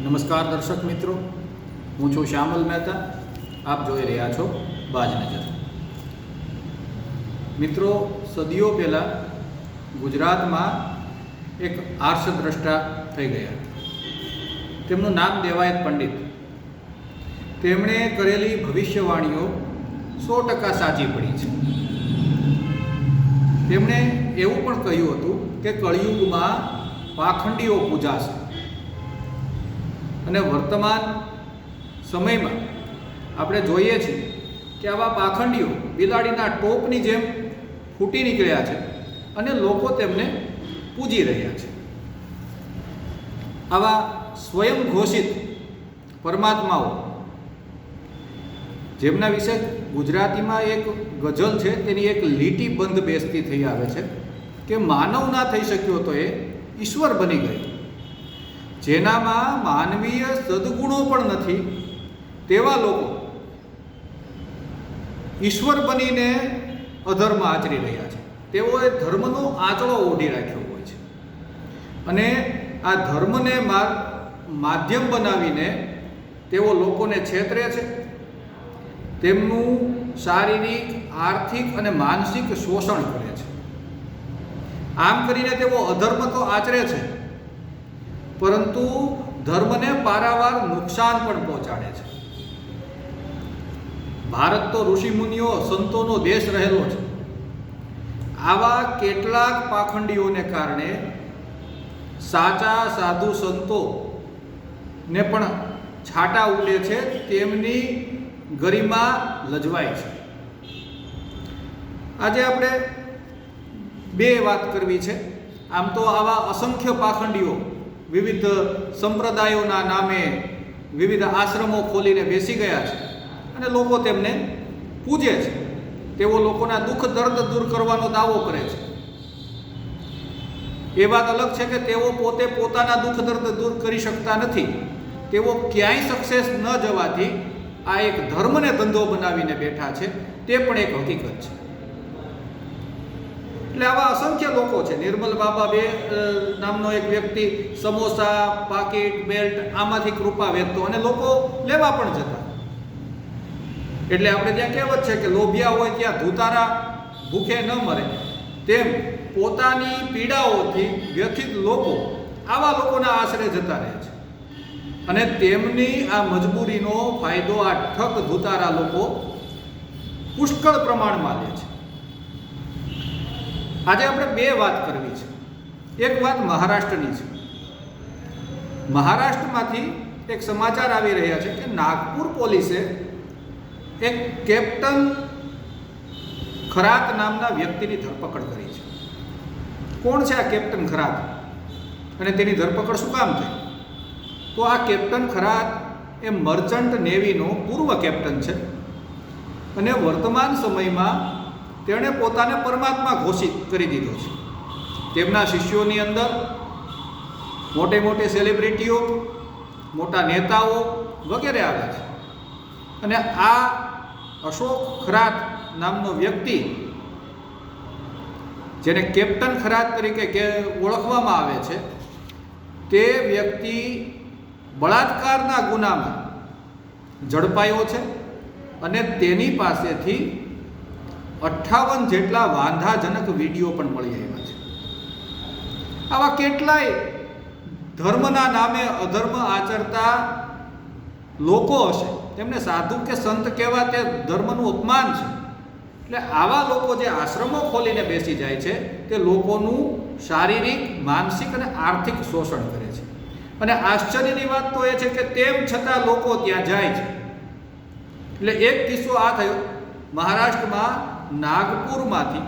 નમસ્કાર દર્શક મિત્રો, હું છું શ્યામલ મહેતા. આપ જોઈ રહ્યા છો બાજ નજર. મિત્રો, સદીઓ પહેલાં ગુજરાતમાં એક આર્ષદ્રષ્ટા થઈ ગયા. તેમનું નામ દેવાયત પંડિત. તેમણે કરેલી ભવિષ્યવાણીઓ 100% સાચી પડી છે. તેમણે એવું પણ કહ્યું હતું કે કળિયુગમાં પાખંડીઓ પૂજાશે અને વર્તમાન સમયમાં આપણે જોઈએ છીએ કે આવા પાખંડીઓ બિલાડીના ટોપની જેમ ફૂટી નીકળ્યા છે અને લોકો તેમને પૂજી રહ્યા છે. આવા સ્વયં ઘોષિત પરમાત્માઓ, જેમના વિશે ગુજરાતીમાં એક ગઝલ છે, તેની એક લીટી બંધ બેસતી થઈ આવે છે કે માનવ ના થઈ શક્યો તો એ ઈશ્વર બની ગયો. જેનામાં માનવીય સદગુણો પણ નથી તેવા લોકો ઈશ્વર બનીને અધર્મ આચરી રહ્યા છે. તેઓએ ધર્મનો આંચળો ઓઢી રાખ્યો હોય છે અને આ ધર્મને માધ્યમ બનાવીને તેઓ લોકોને છેતરે છે. તેમનું શારીરિક, આર્થિક અને માનસિક શોષણ કરે છે. આમ કરીને તેઓ અધર્મ તો આચરે છે, પરંતુ ધર્મને પારાવાર નુકસાન પણ પહોંચાડે છે. ભારત તો ઋષિમુનિઓ, સંતોનો દેશ રહેલો છે. આવા કેટલાક પાખંડીઓને કારણે સાચા સાધુ સંતોને પણ છાંટા ઉડે છે, તેમની ગરિમા લજવાય છે. આજે આપણે બે વાત કરવી છે. આમ તો આવા અસંખ્ય પાખંડીઓ વિવિધ સંપ્રદાયોના નામે વિવિધ આશ્રમો ખોલીને બેસી ગયા છે અને લોકો તેમને પૂજે છે. તેઓ લોકોના દુઃખ દર્દ દૂર કરવાનો દાવો કરે છે. એ વાત અલગ છે કે તેઓ પોતે પોતાના દુઃખ દર્દ દૂર કરી શકતા નથી. તેઓ ક્યાંય સક્સેસ ન જવાથી આ એક ધર્મને ધંધો બનાવીને બેઠા છે, તે પણ એક હકીકત છે. એટલે આવા અસંખ્ય લોકો છે. નિર્મલ બાબા નામનો એક વ્યક્તિ સમોસા, પાકીટ, બેલ્ટ આમાંથી કૃપા વેચતો અને લોકો લેવા પણ જતા. એટલે આપણે ત્યાં કહેવત છે કે લોભિયા હોય ત્યાં ધુતારા ભૂખે ન મરે. તેમ પોતાની પીડાઓથી વ્યથિત લોકો આવા લોકોના આશરે જતા રહે છે અને તેમની આ મજબૂરીનો ફાયદો આ ઠગ ધુતારા લોકો પુષ્કળ પ્રમાણમાં લે છે. આજે આપણે બે વાત કરવી છે. એક વાત મહારાષ્ટ્રની છે. મહારાષ્ટ્રમાંથી એક સમાચાર આવી રહ્યા છે કે નાગપુર પોલીસે એક કેપ્ટન ખરાત નામના વ્યક્તિની ધરપકડ કરી છે. કોણ છે આ કેપ્ટન ખરાત અને તેની ધરપકડ શું કામ થઈ? તો આ કેપ્ટન ખરાત એ મર્ચન્ટ નેવીનો પૂર્વ કેપ્ટન છે અને વર્તમાન સમયમાં તેણે પોતાને પરમાત્મા ઘોષિત કરી દીધો છે. તેમના શિષ્યોની અંદર મોટે મોટે સેલિબ્રિટીઓ, મોટા નેતાઓ વગેરે આવે છે અને આ અશોક ખરાત નામનો વ્યક્તિ, જેને કેપ્ટન ખરાત તરીકે ઓળખવામાં આવે છે, તે વ્યક્તિ બળાત્કારના ગુનામાં ઝડપાયો છે અને તેની પાસેથી 58 જેટલા વાંધાજનક વિડીયો પણ મળી આવ્યા છે. આવા કેટલાય ધર્મના નામે અધર્મ આચરતા લોકો હશે. તેમને સાધુ કે સંત કહેવા તે ધર્મનું અપમાન છે. એટલે આવા લોકો જે આશ્રમો ખોલીને બેસી જાય છે, તે લોકોનું શારીરિક, માનસિક અને આર્થિક શોષણ કરે છે. અને આશ્ચર્યની વાત તો એ છે કે તેમ છતાં લોકો ત્યાં જાય છે. એટલે એક કિસ્સો આ થયો. મહારાષ્ટ્રમાં નાગપુરમાંથી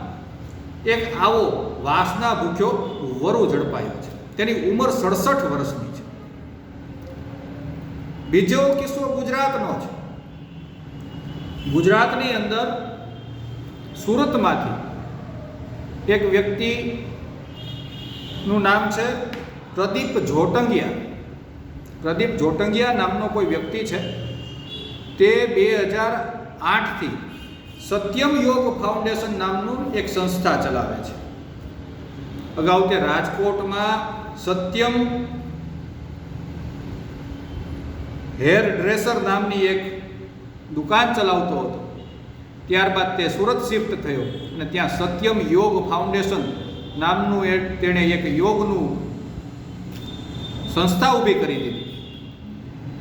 એક આવો વાસના ભૂખ્યો વરુ ઝડપાયો છે. તેની ઉંમર 67 વર્ષની છે. બીજો કિસ્સો ગુજરાતનો છે. ગુજરાતની અંદર સુરતમાંથી એક વ્યક્તિનું નામ છે પ્રદીપ જોટંગિયા. પ્રદીપ જોટંગિયા નામનો કોઈ વ્યક્તિ છે. તે 2008થી સત્યમ યોગ ફાઉન્ડેશન નામનું એક સંસ્થા ચલાવે છે. અગાઉ તે રાજકોટમાં સત્યમ હેર ડ્રેસર નામની એક દુકાન ચલાવતો હતો. ત્યારબાદ તે સુરત શિફ્ટ થયો અને ત્યાં સત્યમ યોગ ફાઉન્ડેશન નામનું તેણે એક યોગનું સંસ્થા ઊભી કરી દીધી.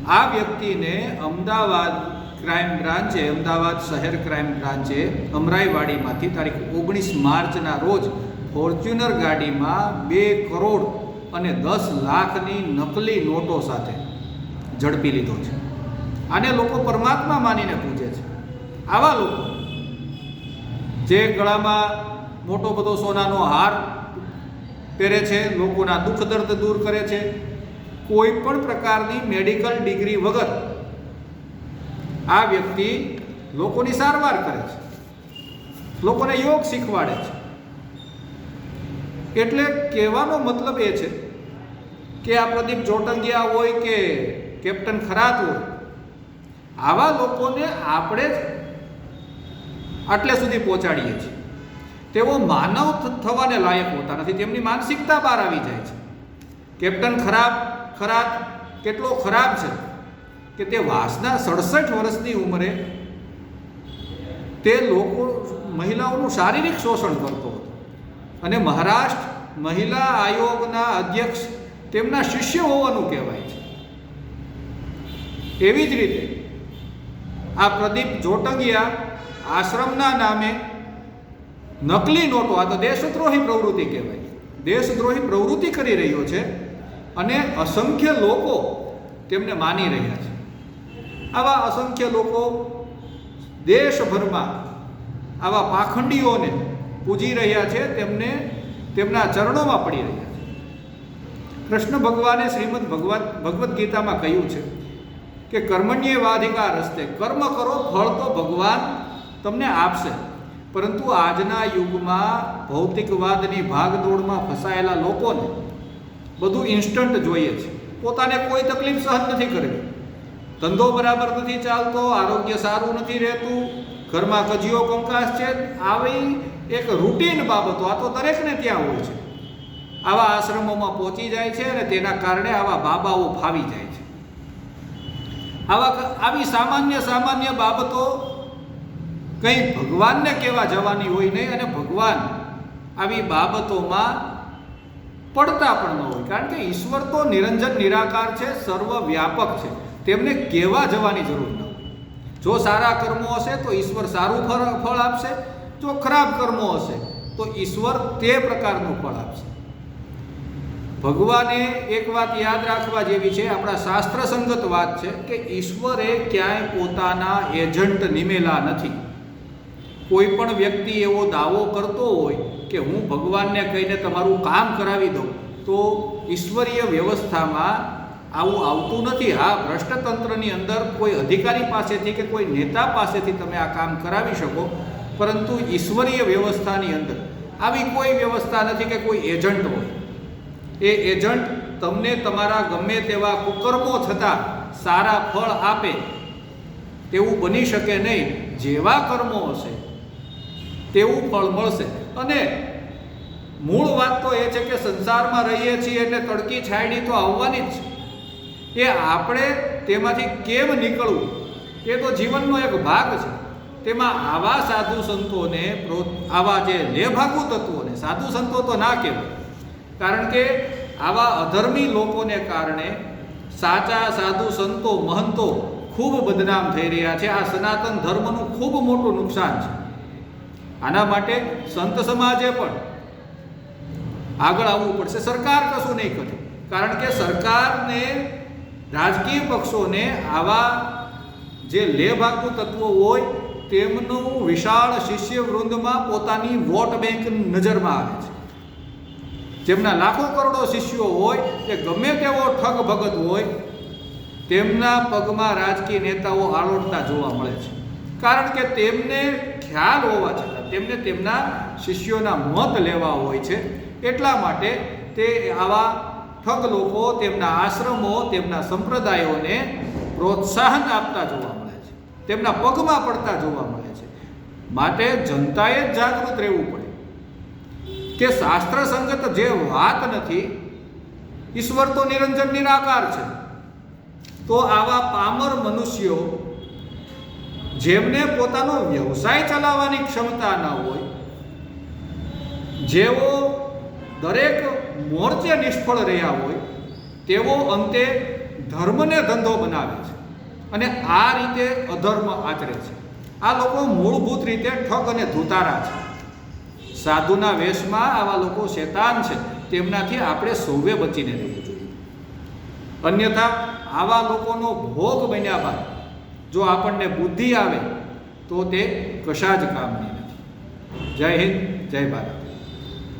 આ વ્યક્તિને અમદાવાદ ક્રાઇમ બ્રાન્ચે, અમદાવાદ શહેર ક્રાઇમ બ્રાન્ચે અમરાઈવાડીમાંથી તારીખ 19 માર્ચના રોજ ફોર્ચ્યુનર ગાડીમાં 2 કરોડ અને 10 લાખની નકલી નોટો સાથે ઝડપી લીધો છે. આને લોકો પરમાત્મા માનીને પૂજે છે. આવા લોકો જે ગળામાં મોટો બધો સોનાનો હાર પહેરે છે, લોકોના દુઃખ દર્દ દૂર કરે છે, કોઈ પણ પ્રકારની મેડિકલ ડિગ્રી વગર આ વ્યક્તિ લોકોની સારવાર કરે છે, લોકોને યોગ શીખવાડે છે. એટલે કહેવાનો મતલબ એ છે કે આ પ્રદીપ જોટંગિયા હોય કે કેપ્ટન ખરાત હોય, આવા લોકોને આપણે જ આટલે સુધી પહોંચાડીએ છીએ. તેઓ માનવ થવાને લાયક હોતા નથી, તેમની માનસિકતા બહાર આવી જાય છે. કેપ્ટન ખરાત કેટલો ખરાબ છે કે તે વાસના 67 વર્ષની ઉંમરે તે મહિલાઓનું શારીરિક શોષણ કરતો હતો અને મહારાષ્ટ્ર મહિલા આયોગના અધ્યક્ષ તેમના શિષ્ય હોવાનું કહેવાય છે. એવી જ રીતે આ પ્રદીપ જોટંગિયા આશ્રમના નામે નકલી નોટો, આ તો દેશદ્રોહી પ્રવૃત્તિ કહેવાય, દેશદ્રોહી પ્રવૃત્તિ કરી રહ્યો છે અને અસંખ્ય લોકો તેમને માની રહ્યા છે. આવા અસંખ્ય લોકો દેશભરમાં આવા પાખંડીઓને પૂજી રહ્યા છે, તેમને તેમના ચરણોમાં પડી રહ્યા છે. કૃષ્ણ ભગવાને શ્રીમદ ભગવદ્ ગીતામાં કહ્યું છે કે કર્મણ્યેવાધિકાર હસ્તે, કર્મ કરો, ફળ તો ભગવાન તમને આપશે. પરંતુ આજના યુગમાં ભૌતિકવાદની ભાગદોડમાં ફસાયેલા લોકોને બધું ઇન્સ્ટન્ટ જોઈએ છે. પોતાને કોઈ તકલીફ સહન નથી કરવી, ધંધો બરાબર નથી ચાલતો, આરોગ્ય સારું નથી રહેતું, ઘરમાં કજિયો કંકાસ છે, આવી એક રૂટીન બાબતો આ તો દરેકને ત્યાં હોય છે. આવા આશ્રમોમાં પહોંચી જાય છે અને તેના કારણે આવા બાબાઓ ફાવી જાય છે. આવી સામાન્ય બાબતો કંઈ ભગવાનને કહેવા જવાની હોય નહીં અને ભગવાન આવી બાબતોમાં પડતા પણ ન હોય, કારણ કે ઈશ્વર તો નિરંજન નિરાકાર છે, સર્વવ્યાપક છે, તેમને કહેવા જવાની જરૂર ન હોય. જો સારા કર્મો હશે તો ઈશ્વર સારું ફળ આપશે, જો ખરાબ કર્મો હશે તો ઈશ્વર તે પ્રકારનું ફળ આપશે. ભગવાને એક વાત યાદ રાખવા જેવી છે, આપણા શાસ્ત્ર સંગત વાત છે કે ઈશ્વરે ક્યાંય પોતાના એજન્ટ નિમેલા નથી. કોઈ પણ વ્યક્તિ એવો દાવો કરતો હોય કે હું ભગવાનને કહીને તમારું કામ કરાવી દઉં, તો ઈશ્વરીય વ્યવસ્થામાં આવું આવતું નથી. હા, ભ્રષ્ટતંત્રની અંદર કોઈ અધિકારી પાસેથી કે કોઈ નેતા પાસેથી તમે આ કામ કરાવી શકો, પરંતુ ઈશ્વરીય વ્યવસ્થાની અંદર આવી કોઈ વ્યવસ્થા નથી કે કોઈ એજન્ટ હોય. એ એજન્ટ તમને તમારા ગમે તેવા કુકર્મો થતાં સારા ફળ આપે તેવું બની શકે નહીં. જેવા કર્મો હશે તેવું ફળ મળશે. અને મૂળ વાત તો એ છે કે સંસારમાં રહીએ છીએ એટલે તડકી છાયડી તો આવવાની જ છે. એ આપણે તેમાંથી કેમ નીકળવું એ તો જીવનનો એક ભાગ છે. તેમાં આવા સાધુ સંતોને, આવા જે લેભાગુ તત્વોને, સાધુ સંતો તો ના કહેવાય, કારણ કે આવા અધર્મી લોકોને કારણે સાચા સાધુ સંતો, મહંતો ખૂબ બદનામ થઈ રહ્યા છે. આ સનાતન ધર્મનું ખૂબ મોટું નુકસાન છે. આના માટે સંત સમાજે પણ આગળ આવવું પડશે. સરકાર કશું નહીં કરે, કારણ કે સરકારને, રાજકીય પક્ષોને આવા જે લેભાગુ તત્વો હોય તેમનું વિશાળ શિષ્ય વૃંદમાં પોતાની વોટ બેંક નજરમાં આવે છે. જેમના લાખો કરોડો શિષ્યો હોય, કે ગમે તેવો ઠગ ભગત હોય, તેમના પગમાં રાજકીય નેતાઓ આલોટતા જોવા મળે છે. કારણ કે તેમને ખ્યાલ હોવા છતાં તેમને તેમના શિષ્યોના મત લેવા હોય છે. એટલા માટે તે આવા ઠગ લોકો તેમના આશ્રમો, તેમના સંપ્રદાયોને પ્રોત્સાહન આપતા જોવા મળે છે, તેમના પગમાં પડતા જોવા મળે છે. માટે જનતાએ જ જાગૃત રહેવું પડે કે શાસ્ત્ર સંગત જે વાત નથી, ઈશ્વર તો નિરંજન નિરાકાર છે, તો આવા પામર મનુષ્યો જેમને પોતાનો વ્યવસાય ચલાવવાની ક્ષમતા ન હોય, જેઓ દરેક મોરચે નિષ્ફળ રહ્યા હોય, તેઓ અંતે ધર્મને ધંધો બનાવે છે અને આ રીતે અધર્મ આચરે છે. આ લોકો મૂળભૂત રીતે ઠગ અને ધૂતારા છે. સાધુના વેશમાં આવા લોકો શેતાન છે. તેમનાથી આપણે સૌએ બચીને રહેવું જોઈએ. અન્યથા આવા લોકોનો ભોગ બન્યા બાદ જો આપણને બુદ્ધિ આવે તો તે કશા જ કામની નથી. જય હિન્દ, જય ભારત.